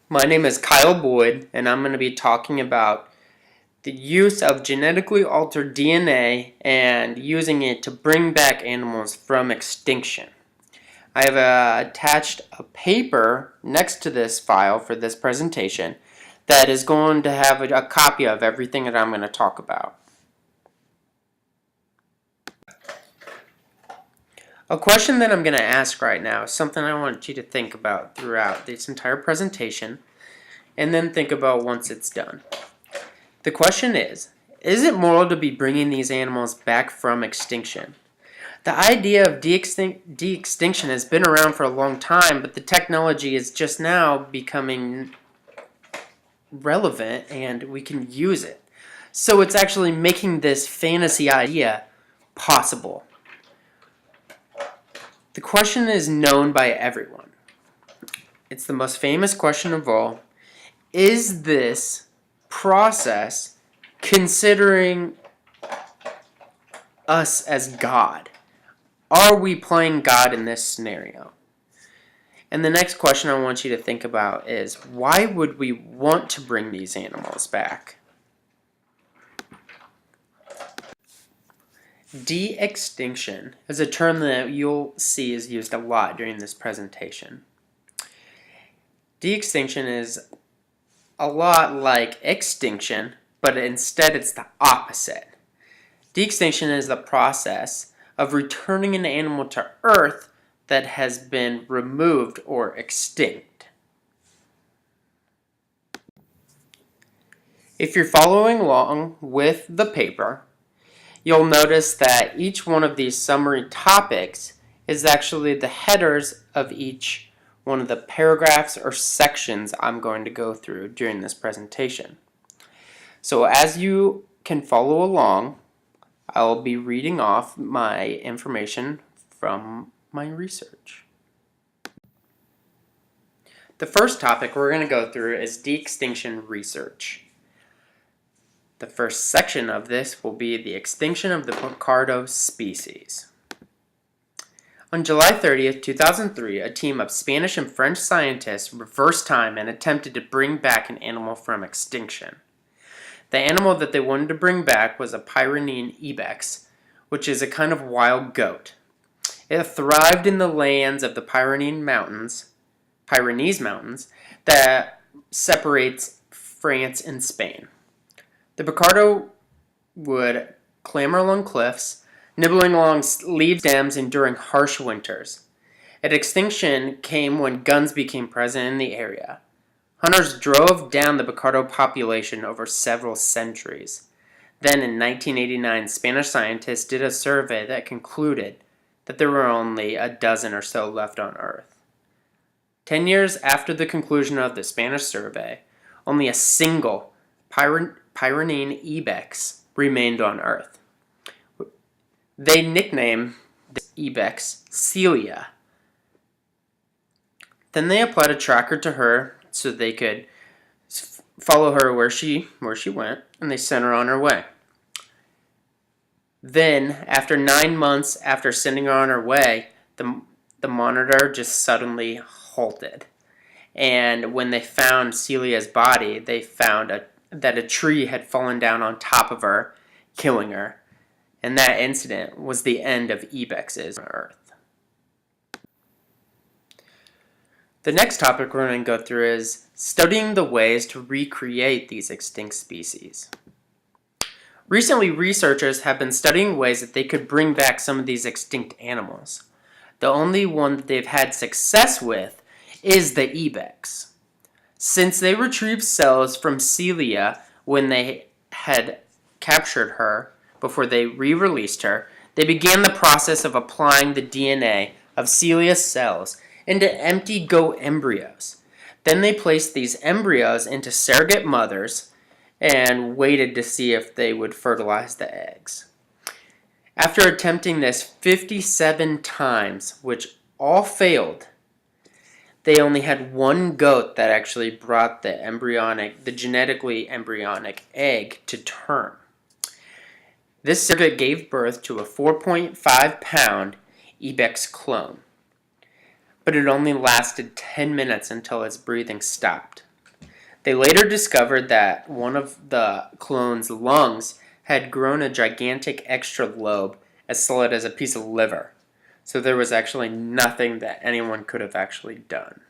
My name is Kyle Boyd, and I'm going to be talking about the use of genetically altered DNA and using it to bring back animals from extinction. I have attached a paper next to this file for this presentation that is going to have a copy of everything that I'm going to talk about. A question that I'm going to ask right now is something I want you to think about throughout this entire presentation, and then think about once it's done. The question is it moral to be bringing these animals back from extinction? The idea of de-extinction has been around for a long time, but the technology is just now becoming relevant and we can use it. So it's actually making this fantasy idea possible. The question is known by everyone. It's the most famous question of all. Is this process considering us as God? Are we playing God in this scenario? And the next question I want you to think about is, why would we want to bring these animals back? De-extinction is a term that you'll see is used a lot during this presentation. De-extinction is a lot like extinction, but instead it's the opposite. De-extinction is the process of returning an animal to Earth that has been removed or extinct. If you're following along with the paper, you'll notice that each one of these summary topics is actually the headers of each one of the paragraphs or sections I'm going to go through during this presentation. So as you can follow along, I'll be reading off my information from my research. The first topic we're going to go through is de-extinction research. The first section of this will be the extinction of the Picardo species. On July 30th, 2003, a team of Spanish and French scientists reversed time and attempted to bring back an animal from extinction. The animal that they wanted to bring back was a Pyrenean ibex, which is a kind of wild goat. It thrived in the lands of the Pyrenees Mountains that separates France and Spain. The Picardo would clamber along cliffs, nibbling along leaf stems, enduring harsh winters. At extinction came when guns became present in the area. Hunters drove down the Picardo population over several centuries. Then in 1989, Spanish scientists did a survey that concluded that there were only a dozen or so left on Earth. 10 years after the conclusion of the Spanish survey, only a single Pyrenean ibex remained on Earth. They nicknamed this ibex Celia. Then they applied a tracker to her so they could follow her where she went, and they sent her on her way. Then, after 9 months after sending her on her way, the monitor just suddenly halted. And when they found Celia's body, they found that a tree had fallen down on top of her, killing her. And that incident was the end of ibexes on Earth. The next topic we're going to go through is studying the ways to recreate these extinct species. Recently, researchers have been studying ways that they could bring back some of these extinct animals. The only one that they've had success with is the ibex. Since they retrieved cells from Celia when they had captured her before they re-released her, they began the process of applying the DNA of Celia's cells into empty goat embryos. Then they placed these embryos into surrogate mothers and waited to see if they would fertilize the eggs. After attempting this 57 times, which all failed, they only had one goat that actually brought the genetically embryonic egg to term. This surrogate gave birth to a 4.5-pound ibex clone, but it only lasted 10 minutes until its breathing stopped. They later discovered that one of the clone's lungs had grown a gigantic extra lobe as solid as a piece of liver. So there was actually nothing that anyone could have actually done.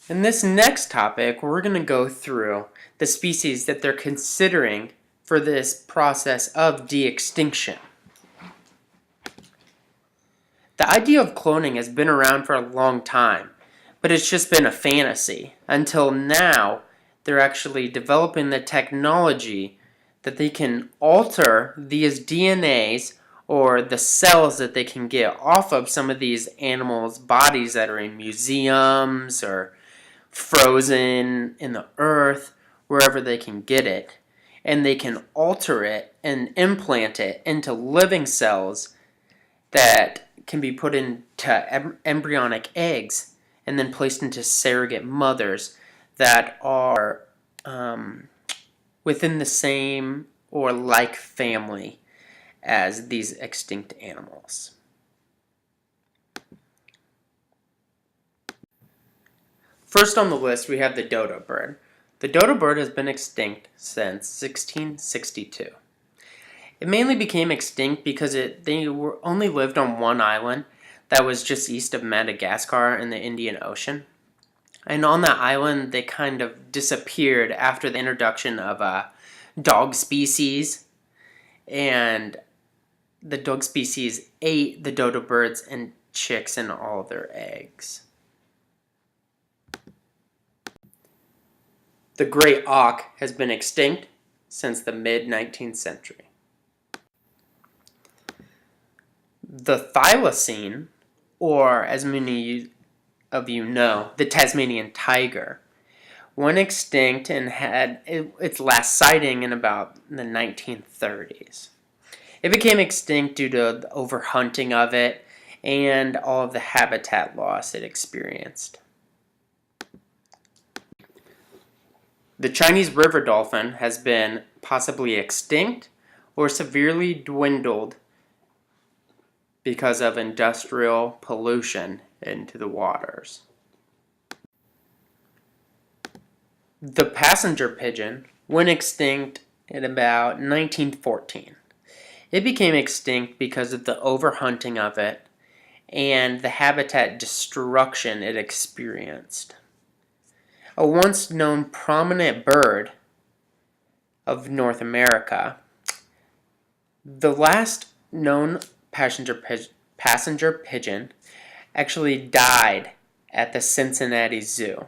In this next topic, we're going to go through the species that they're considering for this process of de-extinction. The idea of cloning has been around for a long time, but it's just been a fantasy. Until now, they're actually developing the technology that they can alter these DNAs or the cells that they can get off of some of these animals' bodies that are in museums or frozen in the earth, wherever they can get it. And they can alter it and implant it into living cells that can be put into embryonic eggs and then placed into surrogate mothers that are within the same or like family as these extinct animals. First on the list, we have the dodo bird. The dodo bird has been extinct since 1662. It mainly became extinct because they only lived on one island that was just east of Madagascar in the Indian Ocean. And on that island, they kind of disappeared after the introduction of a dog species. And the dog species ate the dodo birds and chicks and all of their eggs. The gray auk has been extinct since the mid-19th century. The thylacine, or as many of you know, the Tasmanian tiger, went extinct and had its last sighting in about the 1930s. It became extinct due to the overhunting of it and all of the habitat loss it experienced. The Chinese river dolphin has been possibly extinct or severely dwindled because of industrial pollution into the waters. The passenger pigeon went extinct in about 1914. It became extinct because of the overhunting of it and the habitat destruction it experienced. A once known prominent bird of North America, the last known passenger pigeon actually died at the Cincinnati Zoo.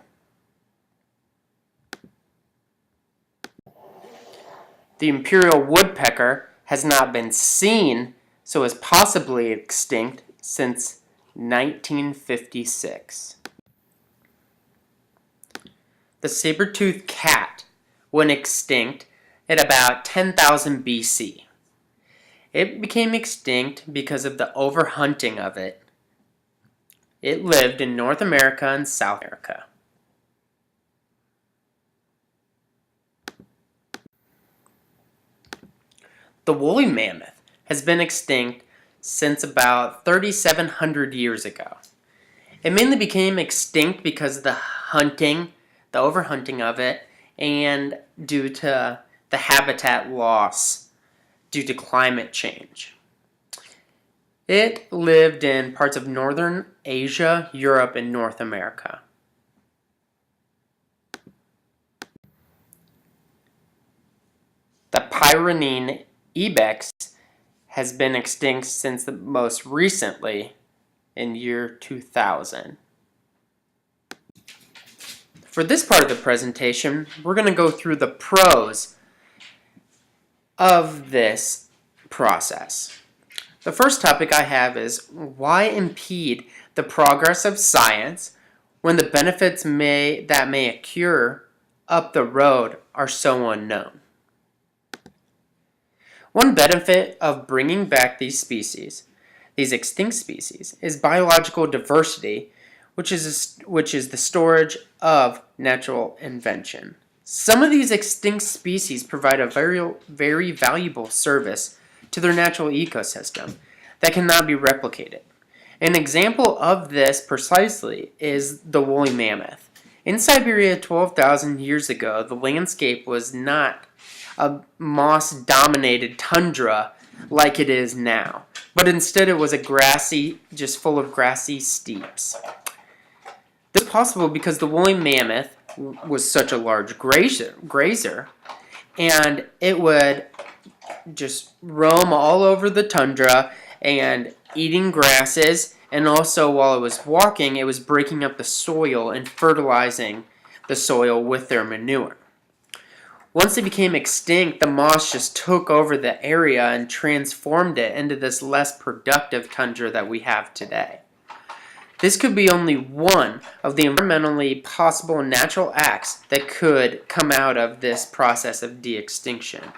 The imperial woodpecker has not been seen, so is possibly extinct since 1956. The saber-toothed cat went extinct at about 10,000 BC. It became extinct because of the overhunting of it. It lived in North America and South America. The woolly mammoth has been extinct since about 3,700 years ago. It mainly became extinct because of the overhunting of it, and due to the habitat loss due to climate change. It lived in parts of northern Asia, Europe, and North America. The Pyrenean ibex has been extinct since the most recently in year 2000. For this part of the presentation, we're going to go through the pros of this process. The first topic I have is why impede the progress of science when the benefits that may occur up the road are so unknown. One benefit of bringing back these extinct species, is biological diversity, which is the storage of natural invention. Some of these extinct species provide a very valuable service to their natural ecosystem that cannot be replicated. An example of this precisely is the woolly mammoth. In Siberia 12,000 years ago, the landscape was not a moss-dominated tundra like it is now, but instead it was a grassy, just full of grassy steppes. This is possible because the woolly mammoth was such a large grazer, and it would just roam all over the tundra and eating grasses, and also while it was walking, it was breaking up the soil and fertilizing the soil with their manure. Once they became extinct, the moss just took over the area and transformed it into this less productive tundra that we have today. This could be only one of the environmentally possible natural acts that could come out of this process of de-extinction.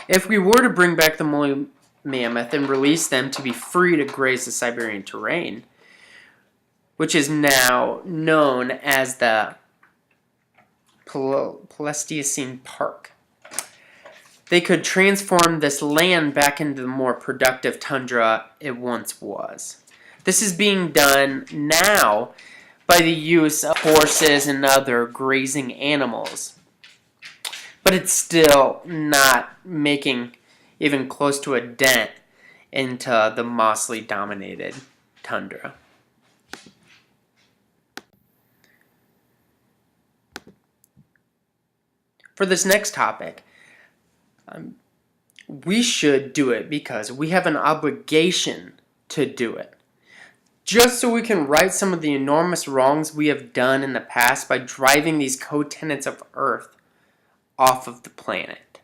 If we were to bring back the woolly mammoth and release them to be free to graze the Siberian terrain, which is now known as the Pleistocene Park, they could transform this land back into the more productive tundra it once was. This is being done now by the use of horses and other grazing animals, but it's still not making even close to a dent into the mossly dominated tundra. For this next topic, we should do it because we have an obligation to do it. Just so we can right some of the enormous wrongs we have done in the past by driving these co-tenants of Earth off of the planet.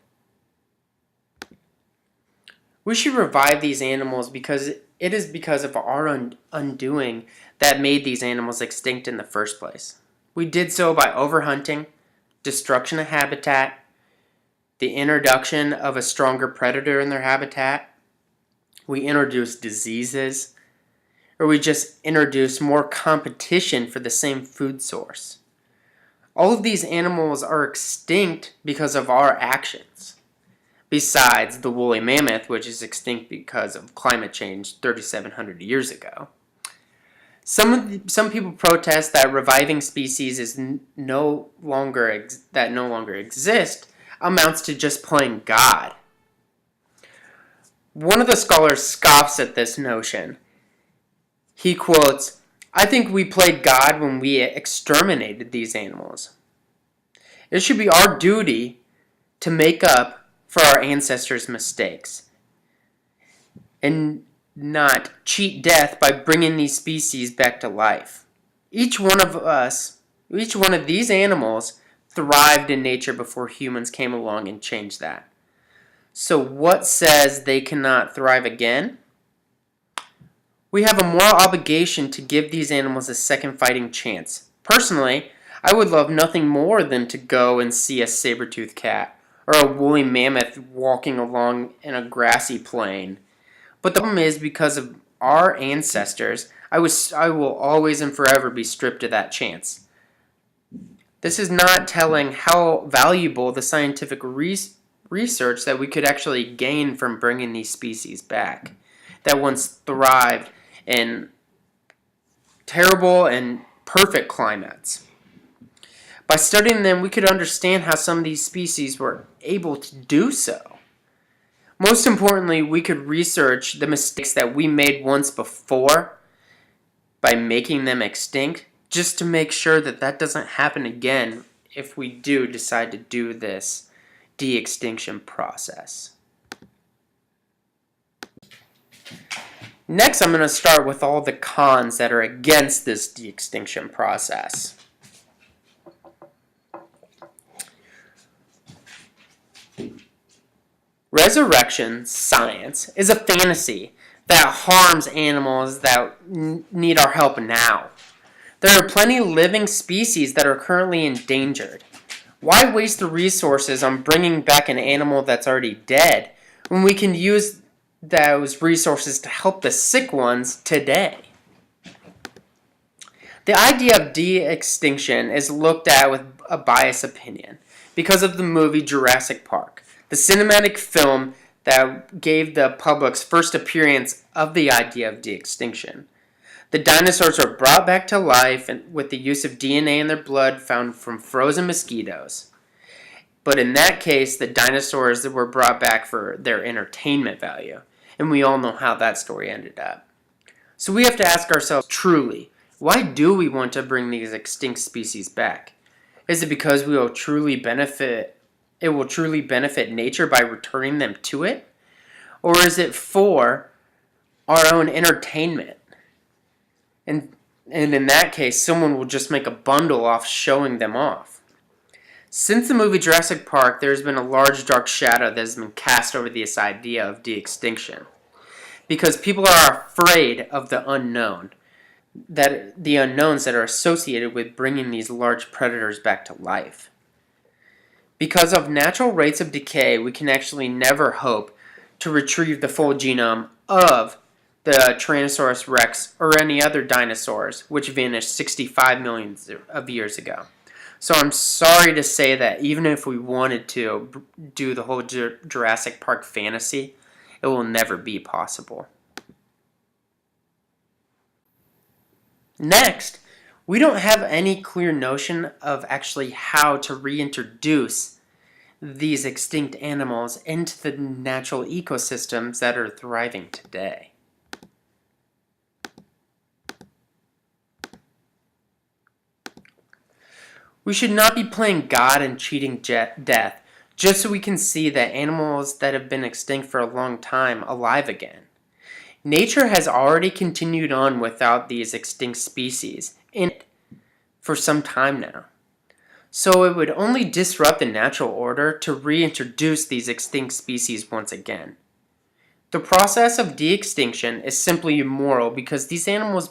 We should revive these animals because it is because of our undoing that made these animals extinct in the first place. We did so by overhunting, destruction of habitat, the introduction of a stronger predator in their habitat. We introduced diseases, or we just introduce more competition for the same food source. All of these animals are extinct because of our actions. Besides the woolly mammoth, which is extinct because of climate change 3,700 years ago. Some people protest that reviving species no longer exist amounts to just playing God. One of the scholars scoffs at this notion. He quotes, "I think we played God when we exterminated these animals. It should be our duty to make up for our ancestors' mistakes and not cheat death by bringing these species back to life. Each one of these animals thrived in nature before humans came along and changed that. So what says they cannot thrive again? We have a moral obligation to give these animals a second fighting chance. Personally, I would love nothing more than to go and see a saber-toothed cat or a woolly mammoth walking along in a grassy plain. But the problem is, because of our ancestors, I will always and forever be stripped of that chance. This is not telling how valuable the scientific research that we could actually gain from bringing these species back that once thrived in terrible and perfect climates. By studying them, we could understand how some of these species were able to do so. Most importantly, we could research the mistakes that we made once before by making them extinct, just to make sure that that doesn't happen again if we do decide to do this de-extinction process. Next, I'm going to start with all the cons that are against this de-extinction process. Resurrection science is a fantasy that harms animals that need our help now. There are plenty of living species that are currently endangered. Why waste the resources on bringing back an animal that's already dead when we can use those resources to help the sick ones today? The idea of de-extinction is looked at with a biased opinion because of the movie Jurassic Park, the cinematic film that gave the public's first appearance of the idea of de-extinction. The dinosaurs are brought back to life with the use of DNA in their blood found from frozen mosquitoes. But in that case, the dinosaurs were brought back for their entertainment value. And we all know how that story ended up. So we have to ask ourselves truly, why do we want to bring these extinct species back? Is it because it will truly benefit nature by returning them to it? Or is it for our own entertainment? And in that case, someone will just make a bundle off showing them off. Since the movie Jurassic Park, there has been a large dark shadow that has been cast over this idea of de-extinction. Because people are afraid of the unknown, that the unknowns that are associated with bringing these large predators back to life. Because of natural rates of decay, we can actually never hope to retrieve the full genome of the Tyrannosaurus rex or any other dinosaurs which vanished 65 million of years ago. So I'm sorry to say that even if we wanted to do the whole Jurassic Park fantasy, it will never be possible. Next, we don't have any clear notion of actually how to reintroduce these extinct animals into the natural ecosystems that are thriving today. We should not be playing God and cheating death just so we can see that animals that have been extinct for a long time alive again. Nature has already continued on without these extinct species for some time now. So it would only disrupt the natural order to reintroduce these extinct species once again. The process of de-extinction is simply immoral because these animals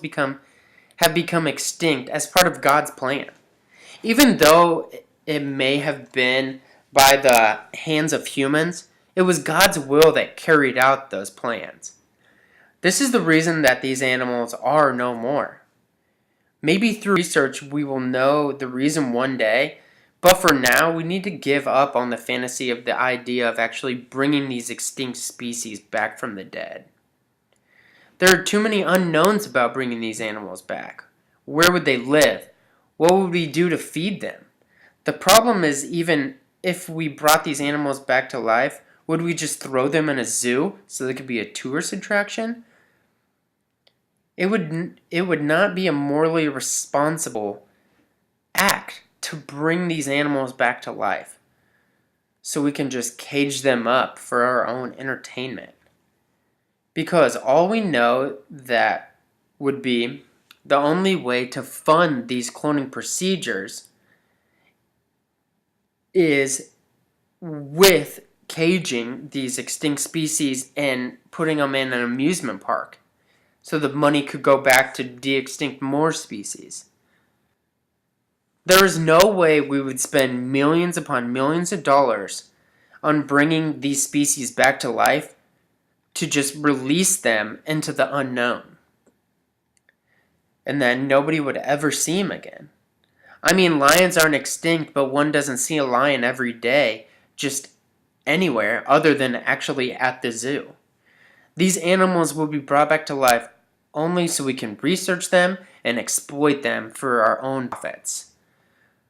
have become extinct as part of God's plan. Even though it may have been by the hands of humans, it was God's will that carried out those plans. This is the reason that these animals are no more. Maybe through research we will know the reason one day, but for now we need to give up on the fantasy of the idea of actually bringing these extinct species back from the dead. There are too many unknowns about bringing these animals back. Where would they live? What would we do to feed them? The problem is, even if we brought these animals back to life, would we just throw them in a zoo so they could be a tourist attraction? It would not be a morally responsible act to bring these animals back to life so we can just cage them up for our own entertainment. Because all we know that would be the only way to fund these cloning procedures is with caging these extinct species and putting them in an amusement park so the money could go back to de-extinct more species. There is no way we would spend millions upon millions of dollars on bringing these species back to life to just release them into the unknown. And then nobody would ever see them again. I mean, lions aren't extinct, but one doesn't see a lion every day just anywhere other than actually at the zoo. These animals will be brought back to life only so we can research them and exploit them for our own profits.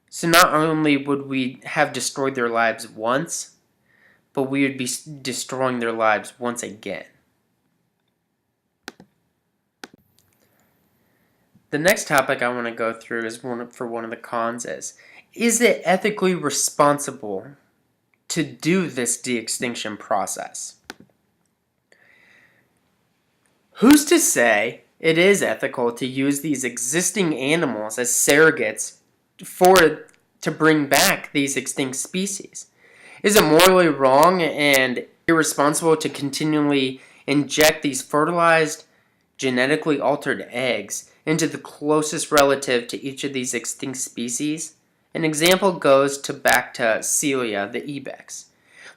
So not only would we have destroyed their lives once, but we would be destroying their lives once again. The next topic I want to go through is one of the cons is it ethically responsible to do this de-extinction process? Who's to say it is ethical to use these existing animals as surrogates to bring back these extinct species? Is it morally wrong and irresponsible to continually inject these fertilized, genetically altered eggs into the closest relative to each of these extinct species? An example goes back to Celia the ibex.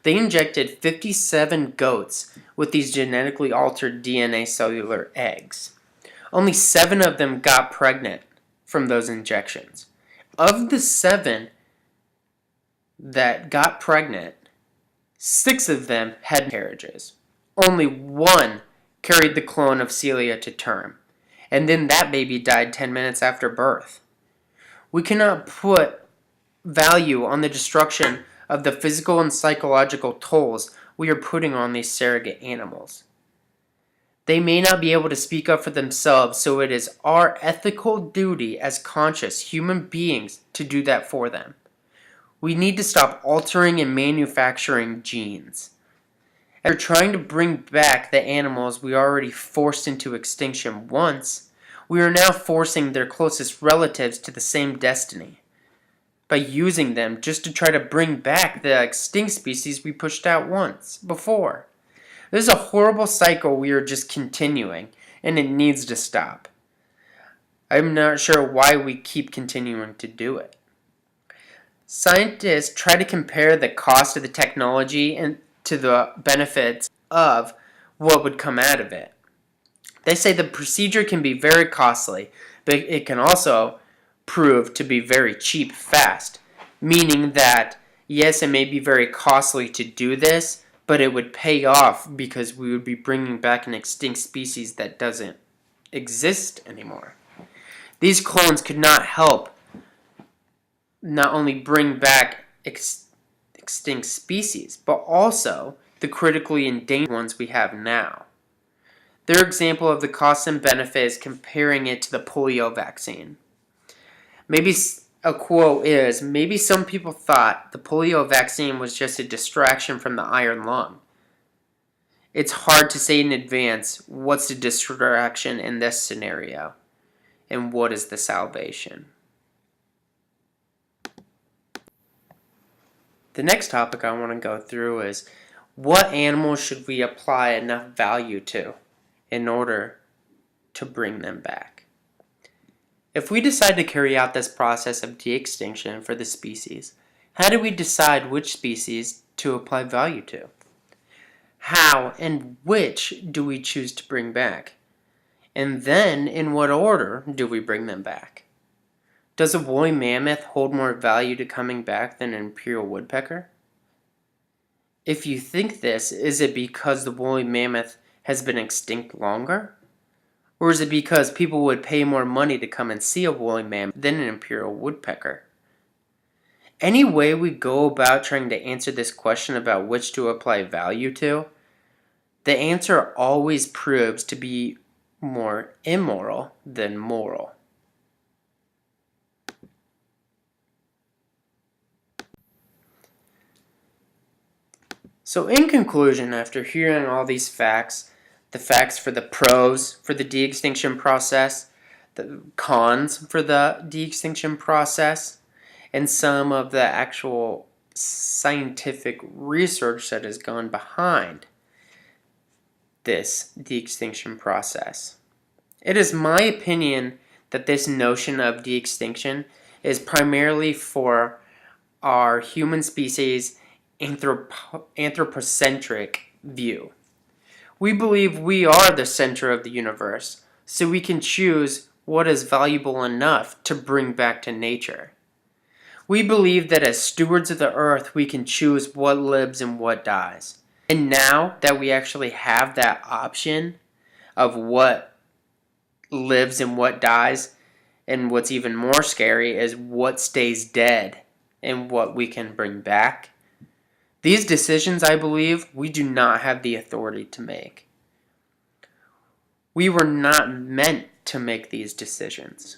They injected 57 goats with these genetically altered DNA cellular eggs. Only 7 of them got pregnant from those injections. Of the 7 that got pregnant, 6 of them had miscarriages. Only 1 carried the clone of Celia to term. and then that baby died 10 minutes after birth. We cannot put value on the destruction of the physical and psychological tolls we are putting on these surrogate animals. They may not be able to speak up for themselves, so it is our ethical duty as conscious human beings to do that for them. We need to stop altering and manufacturing genes. After trying to bring back the animals we already forced into extinction once, we are now forcing their closest relatives to the same destiny by using them just to try to bring back the extinct species we pushed out once before. This is a horrible cycle we are just continuing, and it needs to stop. I'm not sure why we keep continuing to do it. Scientists try to compare the cost of the technology and to the benefits of what would come out of it. They say the procedure can be very costly, but it can also prove to be very cheap fast, meaning that yes, it may be very costly to do this, but it would pay off because we would be bringing back an extinct species that doesn't exist anymore. These clones could not help not only bring back extinct species, but also the critically endangered ones we have now. Their example of the cost and benefit is comparing it to the polio vaccine. Maybe a quote is, maybe some people thought the polio vaccine was just a distraction from the iron lung. It's hard to say in advance what's the distraction in this scenario and what is the salvation. The next topic I want to go through is what animals should we apply enough value to in order to bring them back. If we decide to carry out this process of de-extinction for the species, how do we decide which species to apply value to? How and which do we choose to bring back? And then, in what order do we bring them back? Does a woolly mammoth hold more value to coming back than an imperial woodpecker? If you think this, is it because the woolly mammoth has been extinct longer? Or is it because people would pay more money to come and see a woolly mammoth than an imperial woodpecker? Any way we go about trying to answer this question about which to apply value to, the answer always proves to be more immoral than moral. So in conclusion, after hearing all these facts, the facts for the pros for the de-extinction process, the cons for the de-extinction process, and some of the actual scientific research that has gone behind this de-extinction process. It is my opinion that this notion of de-extinction is primarily for our human species anthropocentric view. We believe we are the center of the universe, so we can choose what is valuable enough to bring back to nature. We believe that as stewards of the earth, we can choose what lives and what dies. And now that we actually have that option of what lives and what dies, and what's even more scary is what stays dead and what we can bring back, these decisions, I believe, we do not have the authority to make. We were not meant to make these decisions.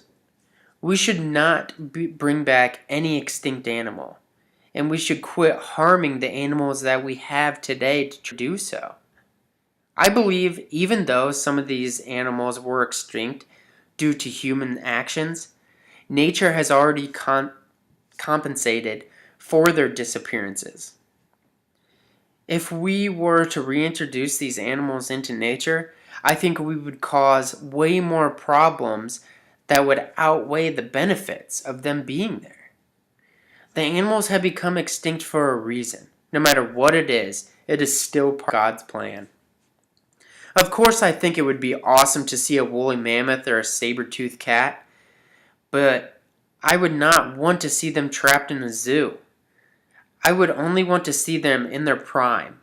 We should not bring back any extinct animal, and we should quit harming the animals that we have today to do so. I believe even though some of these animals were extinct due to human actions, nature has already compensated for their disappearances. If we were to reintroduce these animals into nature, I think we would cause way more problems that would outweigh the benefits of them being there. The animals have become extinct for a reason. No matter what it is still part of God's plan. Of course, I think it would be awesome to see a woolly mammoth or a saber-toothed cat, but I would not want to see them trapped in a zoo. I would only want to see them in their prime,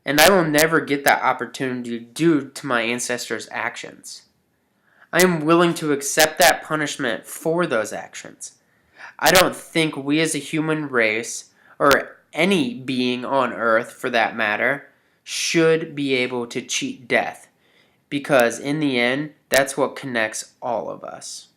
and I will never get that opportunity due to my ancestors' actions. I am willing to accept that punishment for those actions. I don't think we as a human race, or any being on earth for that matter, should be able to cheat death, because in the end, that's what connects all of us.